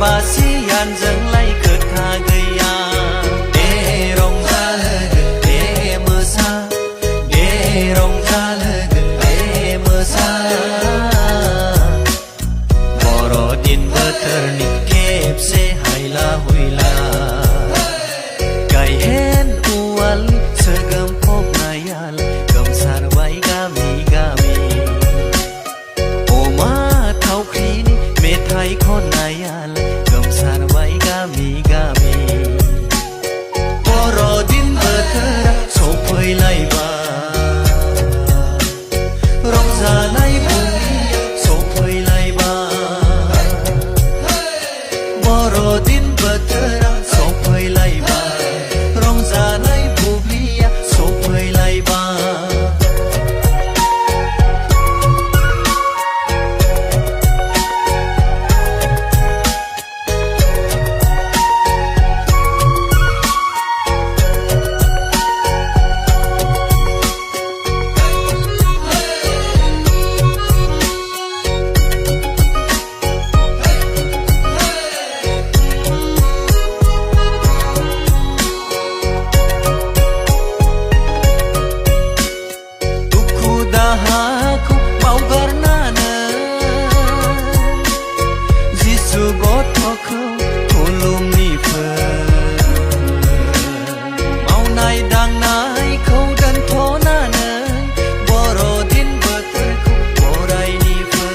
बासियानजों लाइखो गैया दे रंजा लोगो दे मोसा दे रंजा लोगो दे मोसा बर'दिन बोथोरनि खेबसे हायला हुइला गायहेन उवालनि सोगोम फबनायाल गोमसारबाय गामि गामि अमा थावख्रिनि मेथाइ खननायाल गोमसारबाय गामि गामि बर'दिन बोथोरा सफैलायबाय रंजानाय बुब्लिया सफैलायबाय बर'दिन बोथोरा सफैलायबाय रंजानाय बुब्लिया सफैलायबाय दाहाखौ बावगारनानै जिसु गथ'खौ खुलुमनिफोर मावनाय दांनायखौ दोनथ'नानै बर'दिन बोथोरखौ बरायनिफोर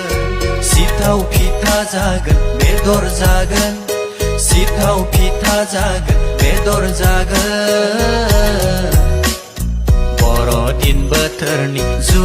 सिथाव फिथा जागोन बेदर जागोन सिथाव फिथा जागोन बेदर जागोन बर'दिन बोथोरनि जु